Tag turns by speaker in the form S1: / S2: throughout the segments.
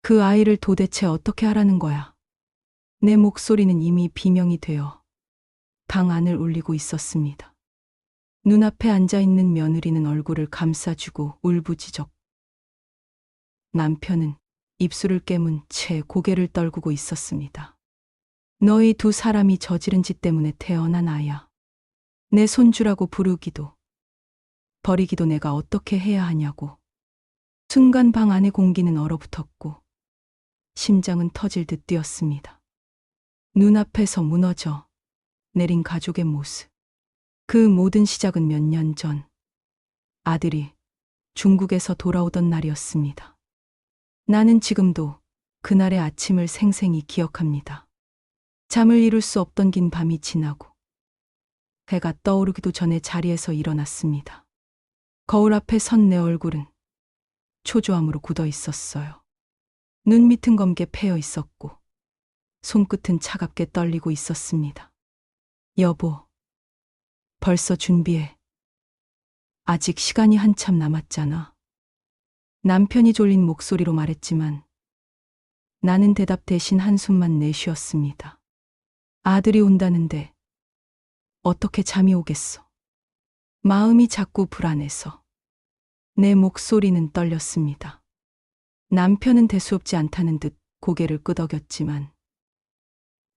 S1: 그 아이를 도대체 어떻게 하라는 거야? 내 목소리는 이미 비명이 되어 방 안을 울리고 있었습니다. 눈앞에 앉아있는 며느리는 얼굴을 감싸주고 울부짖었고 남편은 입술을 깨문 채 고개를 떨구고 있었습니다. 너희 두 사람이 저지른 짓 때문에 태어난 아이야. 내 손주라고 부르기도 버리기도 내가 어떻게 해야 하냐고. 순간 방 안의 공기는 얼어붙었고 심장은 터질 듯 뛰었습니다. 눈앞에서 무너져 내린 가족의 모습. 그 모든 시작은 몇 년 전 아들이 중국에서 돌아오던 날이었습니다. 나는 지금도 그날의 아침을 생생히 기억합니다. 잠을 이룰 수 없던 긴 밤이 지나고 해가 떠오르기도 전에 자리에서 일어났습니다. 거울 앞에 선 내 얼굴은 초조함으로 굳어 있었어요. 눈 밑은 검게 패여 있었고 손끝은 차갑게 떨리고 있었습니다. 여보, 벌써 준비해. 아직 시간이 한참 남았잖아. 남편이 졸린 목소리로 말했지만 나는 대답 대신 한숨만 내쉬었습니다. 아들이 온다는데 어떻게 잠이 오겠어. 마음이 자꾸 불안해서 내 목소리는 떨렸습니다. 남편은 대수롭지 않다는 듯 고개를 끄덕였지만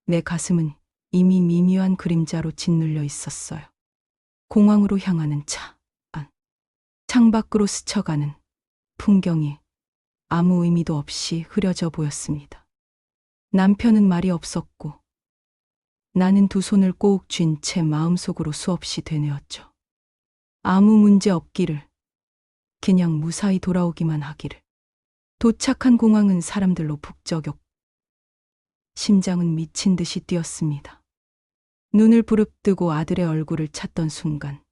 S1: 내 가슴은 이미 미묘한 그림자로 짓눌려 있었어요. 공항으로 향하는 차 안, 창밖으로 스쳐가는 풍경이 아무 의미도 없이 흐려져 보였습니다. 남편은 말이 없었고 나는 두 손을 꼭 쥔 채 마음속으로 수없이 되뇌었죠. 아무 문제 없기를, 그냥 무사히 돌아오기만 하기를. 도착한 공항은 사람들로 북적였고 심장은 미친 듯이 뛰었습니다. 눈을 부릅뜨고 아들의 얼굴을 찾던 순간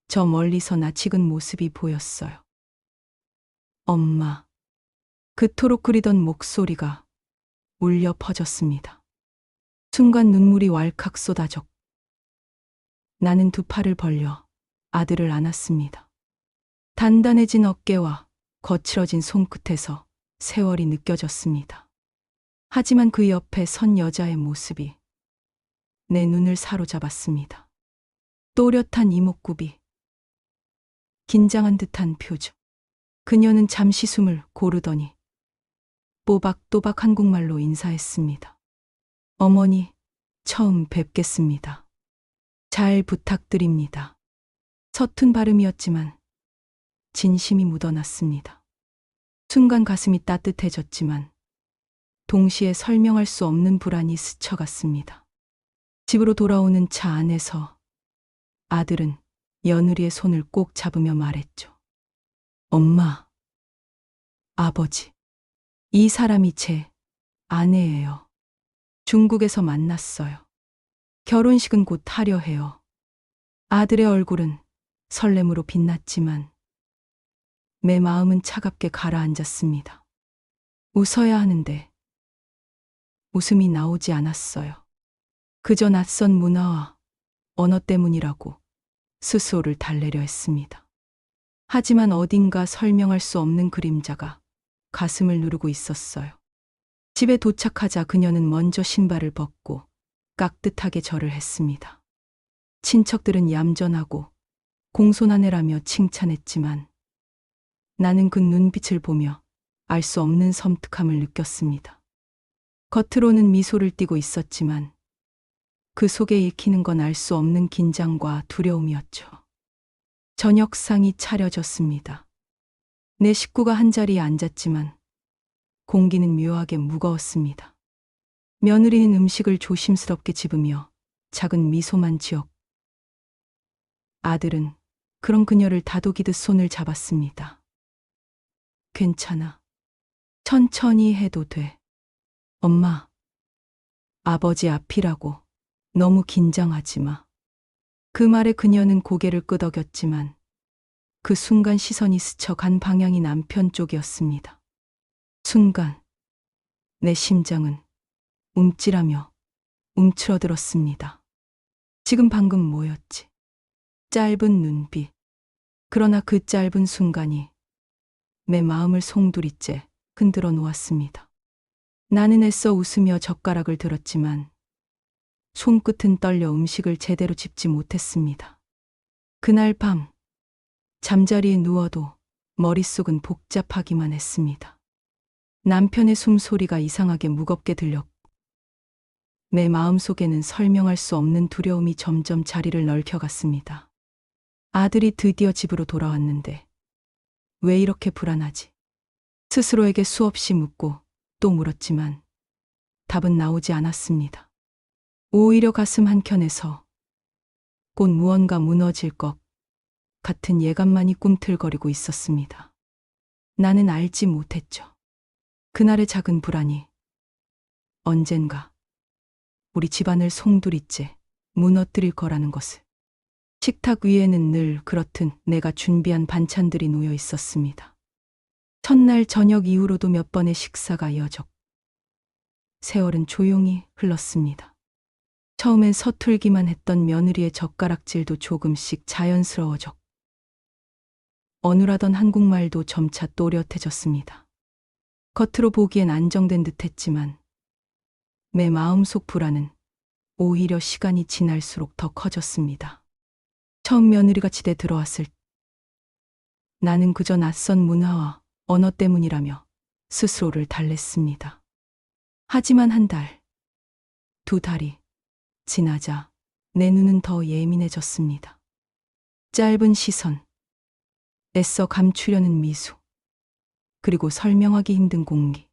S1: 저 멀리서 낯익은 모습이 보였어요. 엄마. 그토록 그리던 목소리가 울려 퍼졌습니다. 순간 눈물이 왈칵 쏟아졌고 나는 두 팔을 벌려 아들을 안았습니다. 단단해진 어깨와 거칠어진 손끝에서 세월이 느껴졌습니다. 하지만 그 옆에 선 여자의 모습이 내 눈을 사로잡았습니다. 또렷한 이목구비, 긴장한 듯한 표정. 그녀는 잠시 숨을 고르더니 또박또박 한국말로 인사했습니다. 어머니, 처음 뵙겠습니다. 잘 부탁드립니다. 서툰 발음이었지만 진심이 묻어났습니다. 순간 가슴이 따뜻해졌지만 동시에 설명할 수 없는 불안이 스쳐갔습니다. 집으로 돌아오는 차 안에서 아들은 며느리의 손을 꼭 잡으며 말했죠. 엄마, 아버지, 이 사람이 제 아내예요. 중국에서 만났어요. 결혼식은 곧 하려 해요. 아들의 얼굴은 설렘으로 빛났지만 내 마음은 차갑게 가라앉았습니다. 웃어야 하는데 웃음이 나오지 않았어요. 그저 낯선 문화와 언어 때문이라고 스스로를 달래려 했습니다. 하지만 어딘가 설명할 수 없는 그림자가 가슴을 누르고 있었어요. 집에 도착하자 그녀는 먼저 신발을 벗고 깍듯하게 절을 했습니다. 친척들은 얌전하고 공손하네라며 칭찬했지만 나는 그 눈빛을 보며 알 수 없는 섬뜩함을 느꼈습니다. 겉으로는 미소를 띠고 있었지만 그 속에 읽히는 건 알 수 없는 긴장과 두려움이었죠. 저녁상이 차려졌습니다. 내 식구가 한자리에 앉았지만 공기는 묘하게 무거웠습니다. 며느리는 음식을 조심스럽게 집으며 작은 미소만 지었고 아들은 그런 그녀를 다독이듯 손을 잡았습니다. 괜찮아. 천천히 해도 돼. 엄마, 아버지 앞이라고 너무 긴장하지 마. 그 말에 그녀는 고개를 끄덕였지만 그 순간 시선이 스쳐간 방향이 남편 쪽이었습니다. 순간 내 심장은 움찔하며 움츠러들었습니다. 지금 방금 뭐였지? 짧은 눈빛. 그러나 그 짧은 순간이 내 마음을 송두리째 흔들어 놓았습니다. 나는 애써 웃으며 젓가락을 들었지만 손끝은 떨려 음식을 제대로 집지 못했습니다. 그날 밤 잠자리에 누워도 머릿속은 복잡하기만 했습니다. 남편의 숨소리가 이상하게 무겁게 들렸고 내 마음속에는 설명할 수 없는 두려움이 점점 자리를 넓혀갔습니다. 아들이 드디어 집으로 돌아왔는데 왜 이렇게 불안하지? 스스로에게 수없이 묻고 또 물었지만 답은 나오지 않았습니다. 오히려 가슴 한켠에서 곧 무언가 무너질 것 같은 예감만이 꿈틀거리고 있었습니다. 나는 알지 못했죠. 그날의 작은 불안이 언젠가 우리 집안을 송두리째 무너뜨릴 거라는 것을. 식탁 위에는 늘 그렇듯 내가 준비한 반찬들이 놓여 있었습니다. 첫날 저녁 이후로도 몇 번의 식사가 이어졌고 세월은 조용히 흘렀습니다. 처음엔 서툴기만 했던 며느리의 젓가락질도 조금씩 자연스러워졌고 어눌하던 한국말도 점차 또렷해졌습니다. 겉으로 보기엔 안정된 듯했지만 내 마음속 불안은 오히려 시간이 지날수록 더 커졌습니다. 처음 며느리가 집에 들어왔을 때 나는 그저 낯선 문화와 언어 때문이라며 스스로를 달랬습니다. 하지만 한 달, 두 달이 지나자 내 눈은 더 예민해졌습니다. 짧은 시선, 애써 감추려는 미소, 그리고 설명하기 힘든 공기.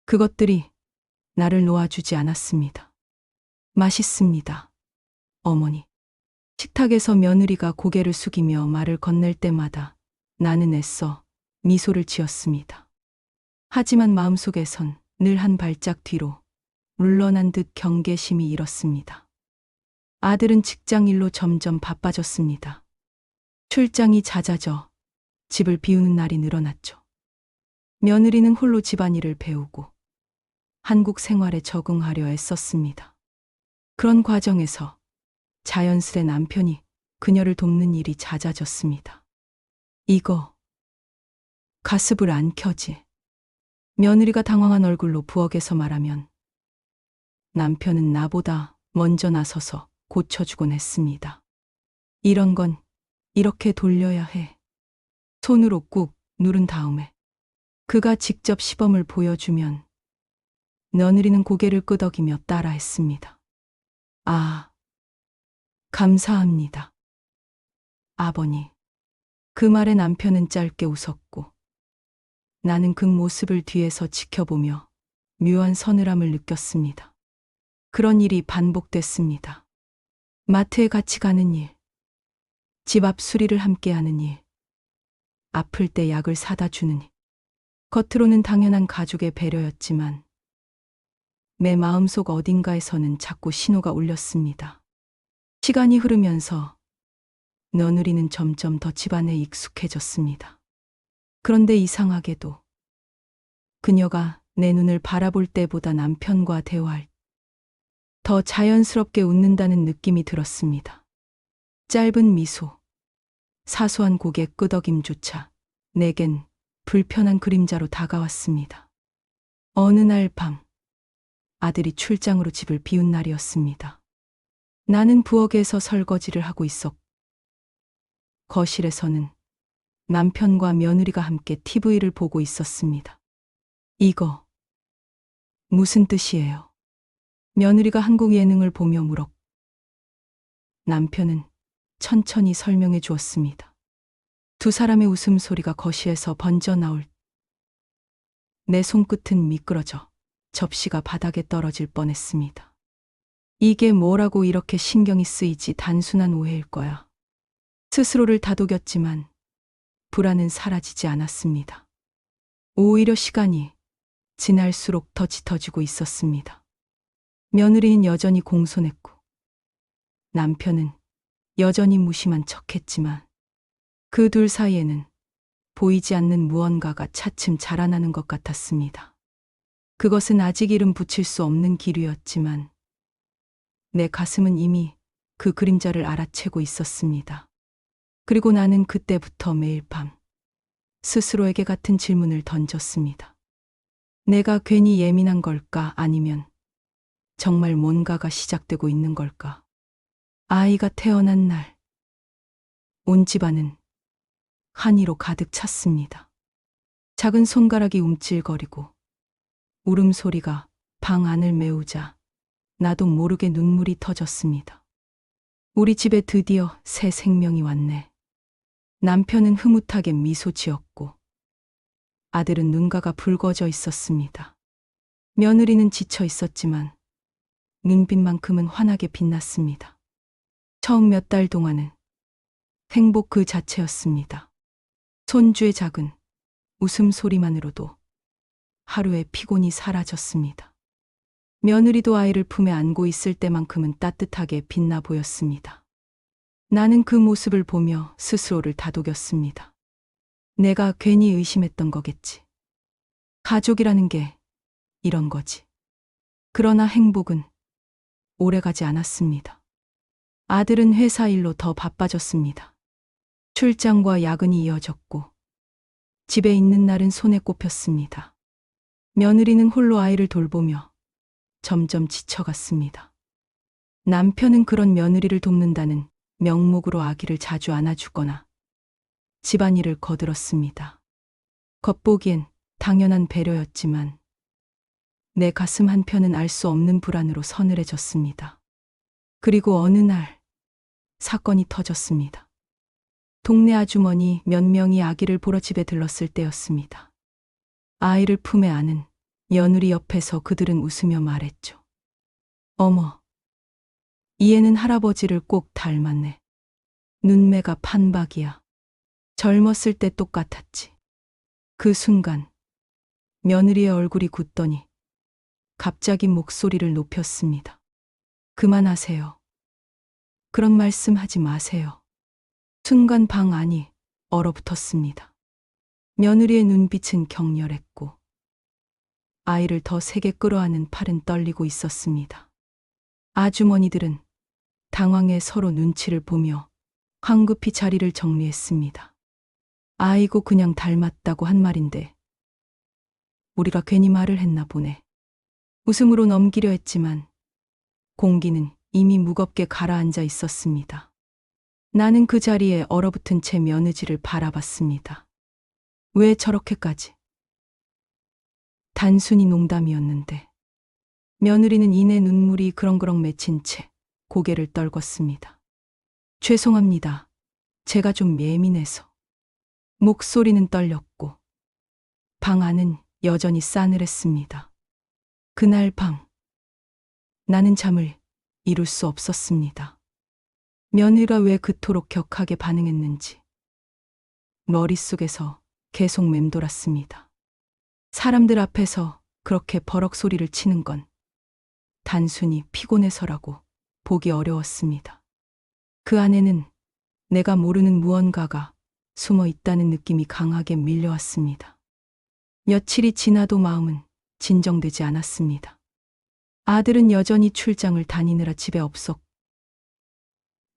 S1: 그것들이 나를 놓아주지 않았습니다. 맛있습니다, 어머니. 식탁에서 며느리가 고개를 숙이며 말을 건넬 때마다 나는 애써 미소를 지었습니다. 하지만 마음속에선 늘 한 발짝 뒤로 물러난 듯 경계심이 일었습니다. 아들은 직장일로 점점 바빠졌습니다. 출장이 잦아져 집을 비우는 날이 늘어났죠. 며느리는 홀로 집안일을 배우고 한국 생활에 적응하려 애썼습니다. 그런 과정에서 자연스레 남편이 그녀를 돕는 일이 잦아졌습니다. 이거 가스불 안 켜지? 며느리가 당황한 얼굴로 부엌에서 말하면 남편은 나보다 먼저 나서서 고쳐주곤 했습니다. 이런 건 이렇게 돌려야 해. 손으로 꾹 누른 다음에 그가 직접 시범을 보여주면 며느리는 고개를 끄덕이며 따라했습니다. 아, 감사합니다, 아버니. 그 말에 남편은 짧게 웃었고 나는 그 모습을 뒤에서 지켜보며 묘한 서늘함을 느꼈습니다. 그런 일이 반복됐습니다. 마트에 같이 가는 일, 집 앞 수리를 함께하는 일, 아플 때 약을 사다 주는 일. 겉으로는 당연한 가족의 배려였지만 내 마음속 어딘가에서는 자꾸 신호가 울렸습니다. 시간이 흐르면서 며느리는 점점 더 집안에 익숙해졌습니다. 그런데 이상하게도 그녀가 내 눈을 바라볼 때보다 남편과 대화할 더 자연스럽게 웃는다는 느낌이 들었습니다. 짧은 미소, 사소한 고개 끄덕임조차 내겐 불편한 그림자로 다가왔습니다. 어느 날 밤, 아들이 출장으로 집을 비운 날이었습니다. 나는 부엌에서 설거지를 하고 있었고 거실에서는 남편과 며느리가 함께 TV를 보고 있었습니다. 이거 무슨 뜻이에요? 며느리가 한국 예능을 보며 물었고 남편은 천천히 설명해 주었습니다. 두 사람의 웃음소리가 거실에서 번져 나올 내 손끝은 미끄러져 접시가 바닥에 떨어질 뻔했습니다. 이게 뭐라고 이렇게 신경이 쓰이지? 단순한 오해일 거야. 스스로를 다독였지만 불안은 사라지지 않았습니다. 오히려 시간이 지날수록 더 짙어지고 있었습니다. 며느리는 여전히 공손했고 남편은 여전히 무심한 척했지만 그 둘 사이에는 보이지 않는 무언가가 차츰 자라나는 것 같았습니다. 그것은 아직 이름 붙일 수 없는 기류였지만 내 가슴은 이미 그 그림자를 알아채고 있었습니다. 그리고 나는 그때부터 매일 밤 스스로에게 같은 질문을 던졌습니다. 내가 괜히 예민한 걸까? 아니면 정말 뭔가가 시작되고 있는 걸까? 아이가 태어난 날, 온 집안은 한이로 가득 찼습니다. 작은 손가락이 움찔거리고 울음소리가 방 안을 메우자 나도 모르게 눈물이 터졌습니다. 우리 집에 드디어 새 생명이 왔네. 남편은 흐뭇하게 미소 지었고 아들은 눈가가 붉어져 있었습니다. 며느리는 지쳐 있었지만 눈빛만큼은 환하게 빛났습니다. 처음 몇 달 동안은 행복 그 자체였습니다. 손주의 작은 웃음소리만으로도 하루의 피곤이 사라졌습니다. 며느리도 아이를 품에 안고 있을 때만큼은 따뜻하게 빛나 보였습니다. 나는 그 모습을 보며 스스로를 다독였습니다. 내가 괜히 의심했던 거겠지. 가족이라는 게 이런 거지. 그러나 행복은 오래가지 않았습니다. 아들은 회사 일로 더 바빠졌습니다. 출장과 야근이 이어졌고 집에 있는 날은 손에 꼽혔습니다. 며느리는 홀로 아이를 돌보며 점점 지쳐갔습니다. 남편은 그런 며느리를 돕는다는 명목으로 아기를 자주 안아주거나 집안일을 거들었습니다. 겉보기엔 당연한 배려였지만 내 가슴 한편은 알 수 없는 불안으로 서늘해졌습니다. 그리고 어느 날 사건이 터졌습니다. 동네 아주머니 몇 명이 아기를 보러 집에 들렀을 때였습니다. 아이를 품에 안은 며느리 옆에서 그들은 웃으며 말했죠. 어머, 이 애는 할아버지를 꼭 닮았네. 눈매가 판박이야. 젊었을 때 똑같았지. 그 순간 며느리의 얼굴이 굳더니 갑자기 목소리를 높였습니다. 그만하세요. 그런 말씀 하지 마세요. 순간 방 안이 얼어붙었습니다. 며느리의 눈빛은 격렬했고 아이를 더 세게 끌어안은 팔은 떨리고 있었습니다. 아주머니들은 당황해 서로 눈치를 보며 황급히 자리를 정리했습니다. 아이고 그냥 닮았다고 한 말인데 우리가 괜히 말을 했나 보네. 웃음으로 넘기려 했지만 공기는 이미 무겁게 가라앉아 있었습니다. 나는 그 자리에 얼어붙은 채 며느지를 바라봤습니다. 왜 저렇게까지? 단순히 농담이었는데 며느리는 이내 눈물이 그렁그렁 맺힌 채 고개를 떨궜습니다. 죄송합니다. 제가 좀 예민해서. 목소리는 떨렸고 방 안은 여전히 싸늘했습니다. 그날 밤 나는 잠을 이룰 수 없었습니다. 며느리가 왜 그토록 격하게 반응했는지 머릿속에서 계속 맴돌았습니다. 사람들 앞에서 그렇게 버럭 소리를 치는 건 단순히 피곤해서라고 보기 어려웠습니다. 그 안에는 내가 모르는 무언가가 숨어 있다는 느낌이 강하게 밀려왔습니다. 며칠이 지나도 마음은 진정되지 않았습니다. 아들은 여전히 출장을 다니느라 집에 없었고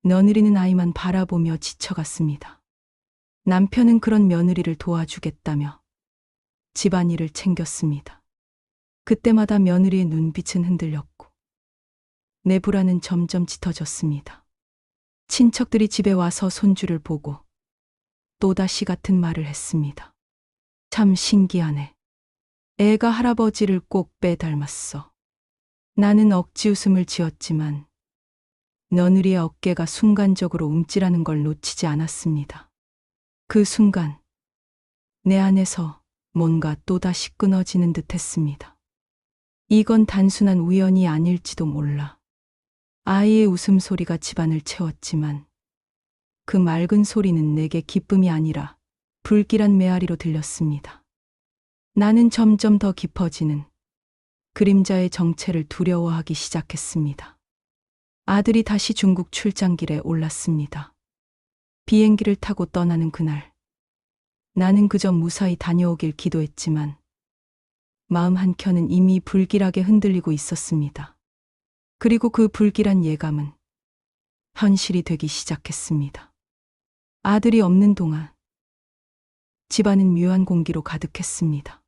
S1: 며느리는 아이만 바라보며 지쳐갔습니다. 남편은 그런 며느리를 도와주겠다며 집안일을 챙겼습니다. 그때마다 며느리의 눈빛은 흔들렸고 내 불안은 점점 짙어졌습니다. 친척들이 집에 와서 손주를 보고 또다시 같은 말을 했습니다. 참 신기하네. 애가 할아버지를 꼭 빼닮았어. 나는 억지 웃음을 지었지만 며느리의 어깨가 순간적으로 움찔하는 걸 놓치지 않았습니다. 그 순간 내 안에서 뭔가 또다시 끊어지는 듯 했습니다. 이건 단순한 우연이 아닐지도 몰라. 아이의 웃음소리가 집안을 채웠지만 그 맑은 소리는 내게 기쁨이 아니라 불길한 메아리로 들렸습니다. 나는 점점 더 깊어지는 그림자의 정체를 두려워하기 시작했습니다. 아들이 다시 중국 출장길에 올랐습니다. 비행기를 타고 떠나는 그날, 나는 그저 무사히 다녀오길 기도했지만 마음 한켠은 이미 불길하게 흔들리고 있었습니다. 그리고 그 불길한 예감은 현실이 되기 시작했습니다. 아들이 없는 동안 집안은 묘한 공기로 가득했습니다.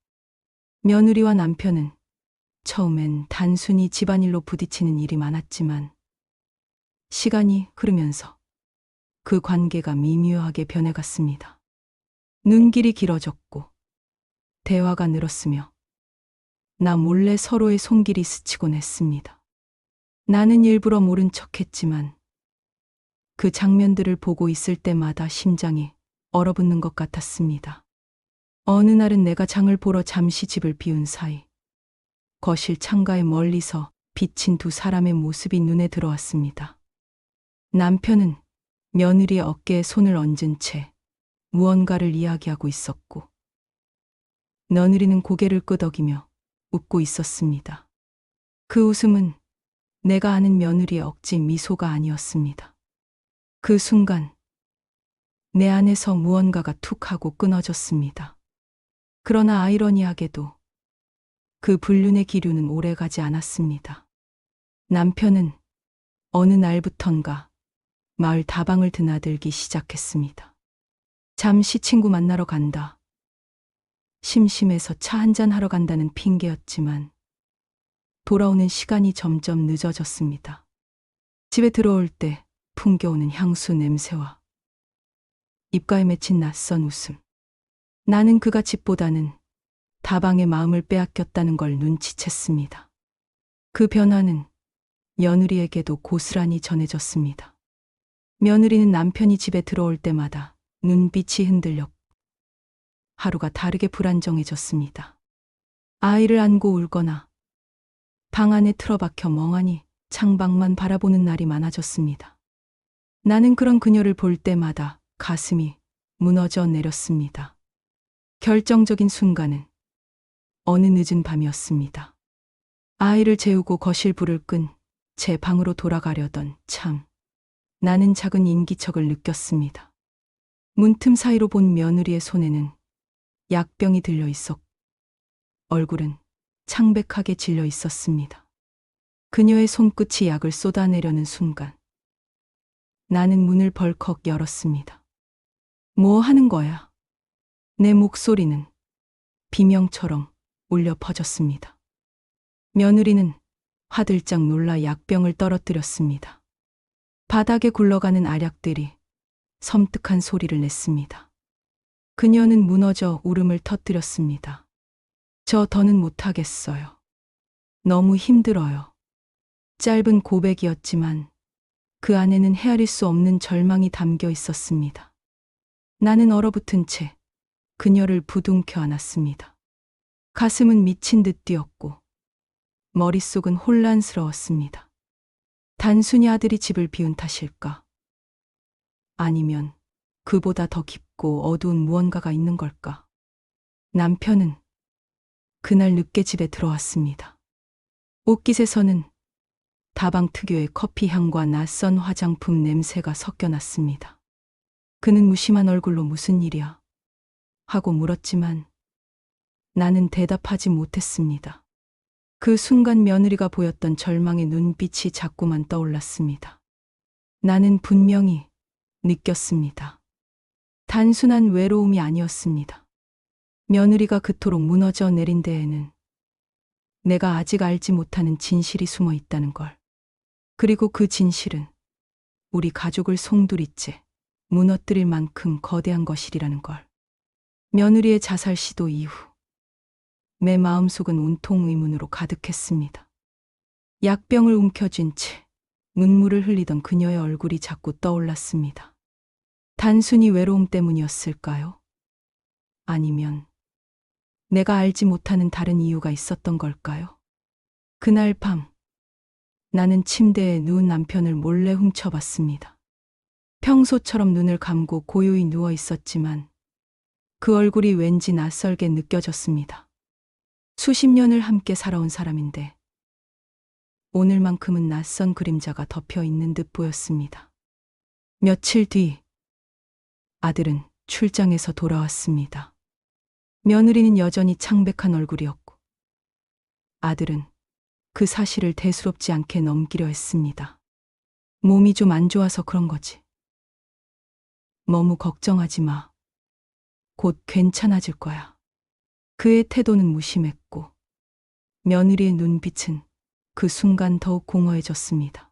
S1: 며느리와 남편은 처음엔 단순히 집안일로 부딪히는 일이 많았지만 시간이 흐르면서 그 관계가 미묘하게 변해갔습니다. 눈길이 길어졌고 대화가 늘었으며 나 몰래 서로의 손길이 스치곤 했습니다. 나는 일부러 모른 척했지만 그 장면들을 보고 있을 때마다 심장이 얼어붙는 것 같았습니다. 어느 날은 내가 장을 보러 잠시 집을 비운 사이 거실 창가에 멀리서 비친 두 사람의 모습이 눈에 들어왔습니다. 남편은 며느리의 어깨에 손을 얹은 채 무언가를 이야기하고 있었고 며느리는 고개를 끄덕이며 웃고 있었습니다. 그 웃음은 내가 아는 며느리의 억지 미소가 아니었습니다. 그 순간 내 안에서 무언가가 툭 하고 끊어졌습니다. 그러나 아이러니하게도 그 불륜의 기류는 오래가지 않았습니다. 남편은 어느 날부턴가 마을 다방을 드나들기 시작했습니다. 잠시 친구 만나러 간다. 심심해서 차 한잔 하러 간다는 핑계였지만 돌아오는 시간이 점점 늦어졌습니다. 집에 들어올 때 풍겨오는 향수 냄새와 입가에 맺힌 낯선 웃음. 나는 그가 집보다는 다방의 마음을 빼앗겼다는 걸 눈치챘습니다. 그 변화는 며느리에게도 고스란히 전해졌습니다. 며느리는 남편이 집에 들어올 때마다 눈빛이 흔들렸고 하루가 다르게 불안정해졌습니다. 아이를 안고 울거나 방 안에 틀어박혀 멍하니 창밖만 바라보는 날이 많아졌습니다. 나는 그런 그녀를 볼 때마다 가슴이 무너져 내렸습니다. 결정적인 순간은 어느 늦은 밤이었습니다. 아이를 재우고 거실 불을 끈 제 방으로 돌아가려던 참 나는 작은 인기척을 느꼈습니다. 문틈 사이로 본 며느리의 손에는 약병이 들려 있었고 얼굴은 창백하게 질려 있었습니다. 그녀의 손끝이 약을 쏟아내려는 순간 나는 문을 벌컥 열었습니다. 뭐 하는 거야? 내 목소리는 비명처럼 울려 퍼졌습니다. 며느리는 화들짝 놀라 약병을 떨어뜨렸습니다. 바닥에 굴러가는 알약들이 섬뜩한 소리를 냈습니다. 그녀는 무너져 울음을 터뜨렸습니다. 저 더는 못하겠어요. 너무 힘들어요. 짧은 고백이었지만 그 안에는 헤아릴 수 없는 절망이 담겨 있었습니다. 나는 얼어붙은 채 그녀를 부둥켜 안았습니다. 가슴은 미친 듯 뛰었고 머릿속은 혼란스러웠습니다. 단순히 아들이 집을 비운 탓일까? 아니면 그보다 더 깊고 어두운 무언가가 있는 걸까? 남편은 그날 늦게 집에 들어왔습니다. 옷깃에서는 다방 특유의 커피 향과 낯선 화장품 냄새가 섞여 났습니다. 그는 무심한 얼굴로 무슨 일이야? 하고 물었지만 나는 대답하지 못했습니다. 그 순간 며느리가 보였던 절망의 눈빛이 자꾸만 떠올랐습니다. 나는 분명히 느꼈습니다. 단순한 외로움이 아니었습니다. 며느리가 그토록 무너져 내린 데에는 내가 아직 알지 못하는 진실이 숨어 있다는 걸. 그리고 그 진실은 우리 가족을 송두리째 무너뜨릴 만큼 거대한 것이라는 걸. 며느리의 자살 시도 이후 내 마음속은 온통 의문으로 가득했습니다. 약병을 움켜쥔 채 눈물을 흘리던 그녀의 얼굴이 자꾸 떠올랐습니다. 단순히 외로움 때문이었을까요? 아니면 내가 알지 못하는 다른 이유가 있었던 걸까요? 그날 밤 나는 침대에 누운 남편을 몰래 훔쳐봤습니다. 평소처럼 눈을 감고 고요히 누워 있었지만 그 얼굴이 왠지 낯설게 느껴졌습니다. 수십 년을 함께 살아온 사람인데 오늘만큼은 낯선 그림자가 덮여 있는 듯 보였습니다. 며칠 뒤 아들은 출장에서 돌아왔습니다. 며느리는 여전히 창백한 얼굴이었고 아들은 그 사실을 대수롭지 않게 넘기려 했습니다. 몸이 좀 안 좋아서 그런 거지. 너무 걱정하지 마. 곧 괜찮아질 거야. 그의 태도는 무심했고 며느리의 눈빛은 그 순간 더욱 공허해졌습니다.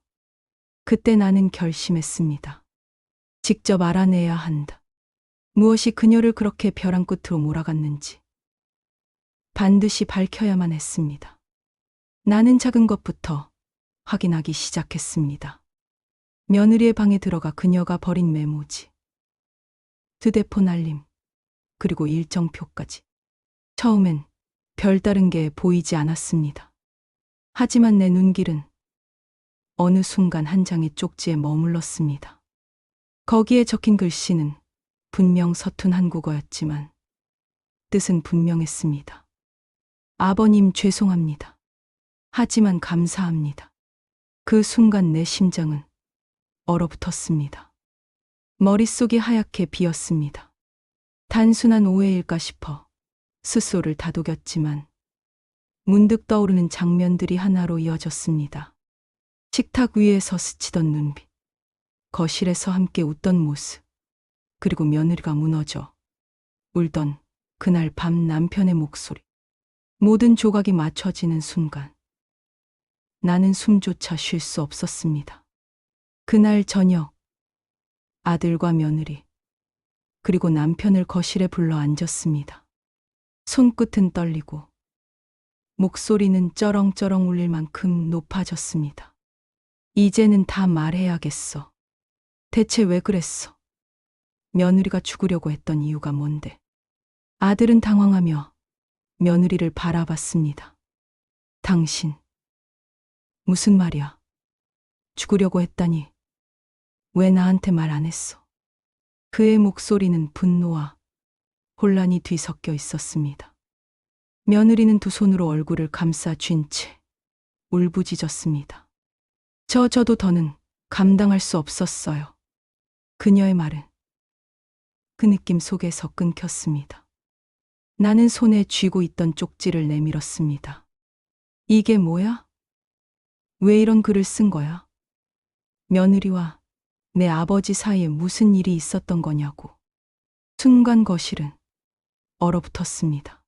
S1: 그때 나는 결심했습니다. 직접 알아내야 한다. 무엇이 그녀를 그렇게 벼랑 끝으로 몰아갔는지 반드시 밝혀야만 했습니다. 나는 작은 것부터 확인하기 시작했습니다. 며느리의 방에 들어가 그녀가 버린 메모지, 휴대폰 알림, 그리고 일정표까지. 처음엔 별다른 게 보이지 않았습니다. 하지만 내 눈길은 어느 순간 한 장의 쪽지에 머물렀습니다. 거기에 적힌 글씨는 분명 서툰 한국어였지만 뜻은 분명했습니다. 아버님 죄송합니다. 하지만 감사합니다. 그 순간 내 심장은 얼어붙었습니다. 머릿속이 하얗게 비었습니다. 단순한 오해일까 싶어 스스로를 다독였지만 문득 떠오르는 장면들이 하나로 이어졌습니다. 식탁 위에서 스치던 눈빛, 거실에서 함께 웃던 모습, 그리고 며느리가 무너져 울던 그날 밤 남편의 목소리. 모든 조각이 맞춰지는 순간 나는 숨조차 쉴 수 없었습니다. 그날 저녁 아들과 며느리 그리고 남편을 거실에 불러 앉았습니다. 손끝은 떨리고 목소리는 쩌렁쩌렁 울릴 만큼 높아졌습니다. 이제는 다 말해야겠어. 대체 왜 그랬어? 며느리가 죽으려고 했던 이유가 뭔데? 아들은 당황하며 며느리를 바라봤습니다. 당신, 무슨 말이야? 죽으려고 했다니 왜 나한테 말 안 했어? 그의 목소리는 분노와 혼란이 뒤섞여 있었습니다. 며느리는 두 손으로 얼굴을 감싸 쥔 채 울부짖었습니다. 저도 더는 감당할 수 없었어요. 그녀의 말은 그 느낌 속에서 끊겼습니다. 나는 손에 쥐고 있던 쪽지를 내밀었습니다. 이게 뭐야? 왜 이런 글을 쓴 거야? 며느리와 내 아버지 사이에 무슨 일이 있었던 거냐고. 순간 거실은 얼어붙었습니다.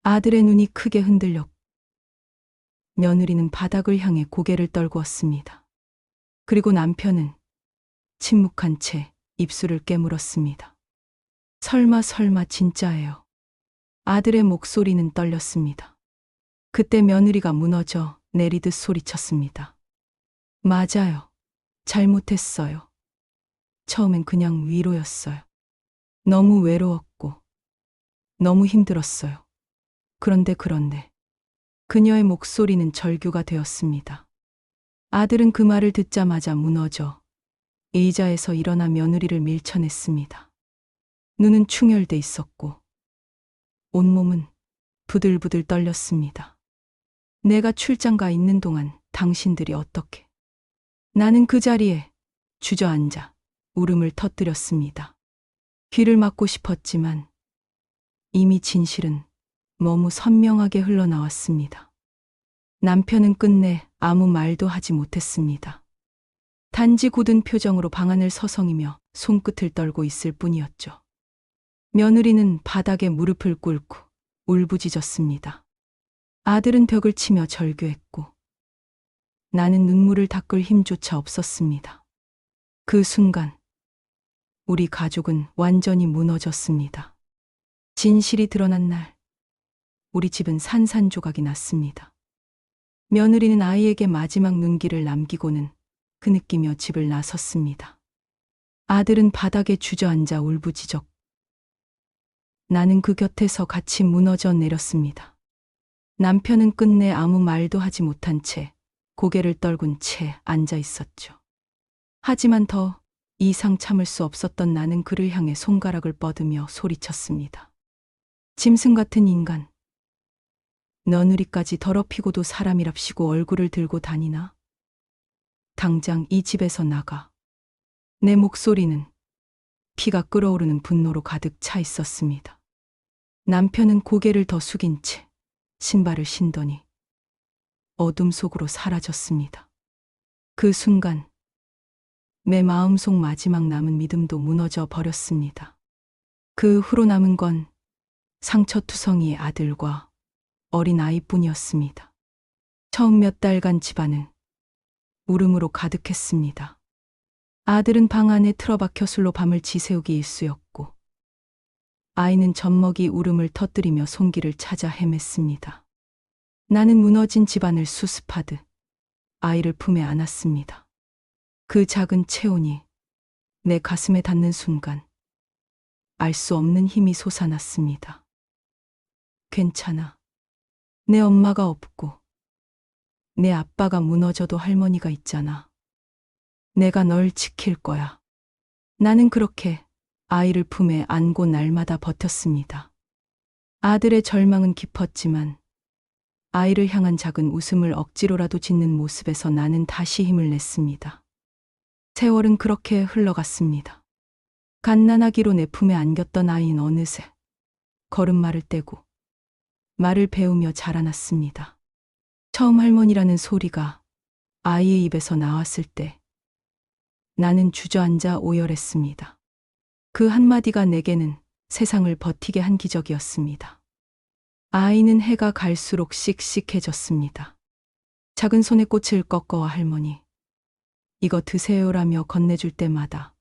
S1: 아들의 눈이 크게 흔들렸고 며느리는 바닥을 향해 고개를 떨구었습니다. 그리고 남편은 침묵한 채 입술을 깨물었습니다. 설마 진짜예요. 아들의 목소리는 떨렸습니다. 그때 며느리가 무너져 내리듯 소리쳤습니다. 맞아요. 잘못했어요. 처음엔 그냥 위로였어요. 너무 외로웠고 너무 힘들었어요. 그런데 그녀의 목소리는 절규가 되었습니다. 아들은 그 말을 듣자마자 무너져 의자에서 일어나 며느리를 밀쳐냈습니다. 눈은 충혈돼 있었고 온몸은 부들부들 떨렸습니다. 내가 출장 가 있는 동안 당신들이 어떻게? 나는 그 자리에 주저앉아 울음을 터뜨렸습니다. 귀를 막고 싶었지만 이미 진실은 너무 선명하게 흘러나왔습니다. 남편은 끝내 아무 말도 하지 못했습니다. 단지 굳은 표정으로 방안을 서성이며 손끝을 떨고 있을 뿐이었죠. 며느리는 바닥에 무릎을 꿇고 울부짖었습니다. 아들은 벽을 치며 절규했고 나는 눈물을 닦을 힘조차 없었습니다. 그 순간 우리 가족은 완전히 무너졌습니다. 진실이 드러난 날 우리 집은 산산조각이 났습니다. 며느리는 아이에게 마지막 눈길을 남기고는 그느끼며 집을 나섰습니다. 아들은 바닥에 주저앉아 울부짖었고 나는 그 곁에서 같이 무너져 내렸습니다. 남편은 끝내 아무 말도 하지 못한 채 고개를 떨군 채 앉아 있었죠. 하지만 더 이상 참을 수 없었던 나는 그를 향해 손가락을 뻗으며 소리쳤습니다. 짐승 같은 인간. 며느리까지 더럽히고도 사람이랍시고 얼굴을 들고 다니나? 당장 이 집에서 나가. 내 목소리는 피가 끓어오르는 분노로 가득 차 있었습니다. 남편은 고개를 더 숙인 채 신발을 신더니 어둠 속으로 사라졌습니다. 그 순간 내 마음속 마지막 남은 믿음도 무너져 버렸습니다. 그 후로 남은 건 상처투성이의 아들과 어린 아이뿐이었습니다. 처음 몇 달간 집안은 울음으로 가득했습니다. 아들은 방 안에 틀어박혀 술로 밤을 지새우기 일쑤였고, 아이는 젖먹이 울음을 터뜨리며 손길을 찾아 헤맸습니다. 나는 무너진 집안을 수습하듯 아이를 품에 안았습니다. 그 작은 체온이 내 가슴에 닿는 순간 알 수 없는 힘이 솟아났습니다. 괜찮아. 내 엄마가 없고 내 아빠가 무너져도 할머니가 있잖아. 내가 널 지킬 거야. 나는 그렇게 아이를 품에 안고 날마다 버텼습니다. 아들의 절망은 깊었지만 아이를 향한 작은 웃음을 억지로라도 짓는 모습에서 나는 다시 힘을 냈습니다. 세월은 그렇게 흘러갔습니다. 갓난아기로 내 품에 안겼던 아이는 어느새 걸음마를 떼고 말을 배우며 자라났습니다. 처음 할머니라는 소리가 아이의 입에서 나왔을 때 나는 주저앉아 오열했습니다. 그 한마디가 내게는 세상을 버티게 한 기적이었습니다. 아이는 해가 갈수록 씩씩해졌습니다. 작은 손에 꽃을 꺾어 할머니, 이거 드세요라며 건네줄 때마다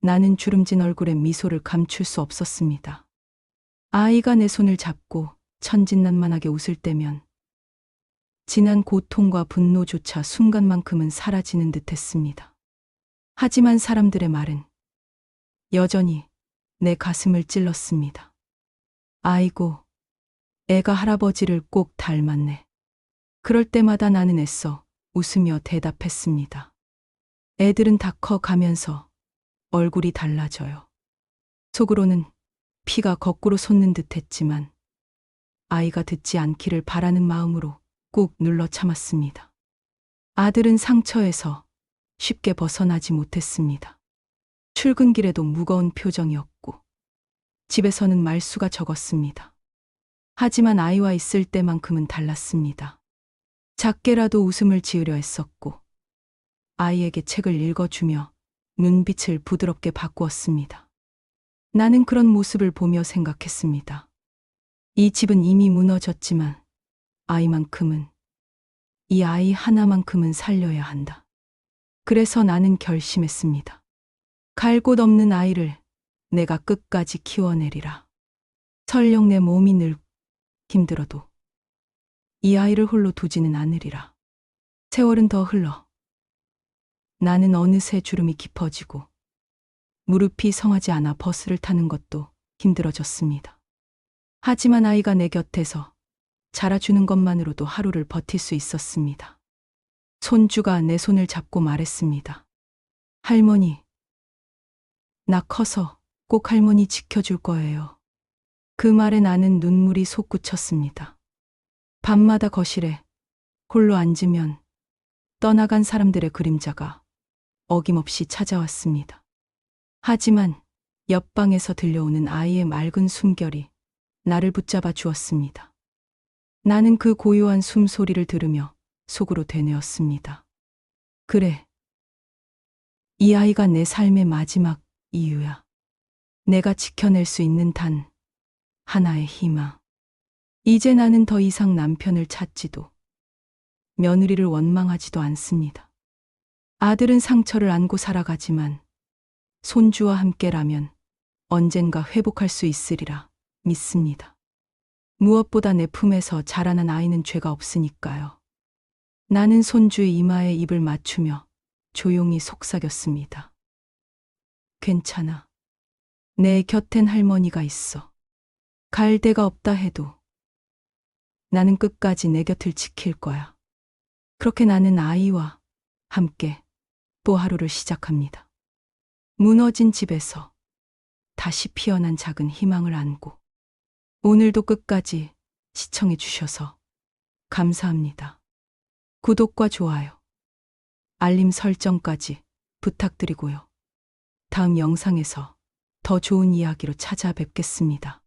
S1: 나는 주름진 얼굴에 미소를 감출 수 없었습니다. 아이가 내 손을 잡고 천진난만하게 웃을 때면 지난 고통과 분노조차 순간만큼은 사라지는 듯했습니다. 하지만 사람들의 말은 여전히 내 가슴을 찔렀습니다. 아이고, 애가 할아버지를 꼭 닮았네. 그럴 때마다 나는 애써 웃으며 대답했습니다. 애들은 다 커가면서 얼굴이 달라져요. 속으로는 피가 거꾸로 솟는 듯 했지만 아이가 듣지 않기를 바라는 마음으로 꾹 눌러 참았습니다. 아들은 상처에서 쉽게 벗어나지 못했습니다. 출근길에도 무거운 표정이었고 집에서는 말수가 적었습니다. 하지만 아이와 있을 때만큼은 달랐습니다. 작게라도 웃음을 지으려 했었고 아이에게 책을 읽어주며 눈빛을 부드럽게 바꾸었습니다. 나는 그런 모습을 보며 생각했습니다. 이 집은 이미 무너졌지만 아이만큼은, 이 아이 하나만큼은 살려야 한다. 그래서 나는 결심했습니다. 갈 곳 없는 아이를 내가 끝까지 키워내리라. 설령 내 몸이 늙고 힘들어도 이 아이를 홀로 두지는 않으리라. 세월은 더 흘러 나는 어느새 주름이 깊어지고 무릎이 성하지 않아 버스를 타는 것도 힘들어졌습니다. 하지만 아이가 내 곁에서 자라주는 것만으로도 하루를 버틸 수 있었습니다. 손주가 내 손을 잡고 말했습니다. 할머니, 나 커서 꼭 할머니 지켜줄 거예요. 그 말에 나는 눈물이 솟구쳤습니다. 밤마다 거실에 홀로 앉으면 떠나간 사람들의 그림자가 어김없이 찾아왔습니다. 하지만 옆방에서 들려오는 아이의 맑은 숨결이 나를 붙잡아 주었습니다. 나는 그 고요한 숨소리를 들으며 속으로 되뇌었습니다. 그래, 이 아이가 내 삶의 마지막 이유야. 내가 지켜낼 수 있는 단 하나의 희망. 이제 나는 더 이상 남편을 찾지도 며느리를 원망하지도 않습니다. 아들은 상처를 안고 살아가지만 손주와 함께라면 언젠가 회복할 수 있으리라 믿습니다. 무엇보다 내 품에서 자라난 아이는 죄가 없으니까요. 나는 손주의 이마에 입을 맞추며 조용히 속삭였습니다. 괜찮아. 내 곁엔 할머니가 있어. 갈 데가 없다 해도 나는 끝까지 내 곁을 지킬 거야. 그렇게 나는 아이와 함께 또 하루를 시작합니다. 무너진 집에서 다시 피어난 작은 희망을 안고 오늘도 끝까지 시청해 주셔서 감사합니다. 구독과 좋아요, 알림 설정까지 부탁드리고요. 다음 영상에서 더 좋은 이야기로 찾아뵙겠습니다.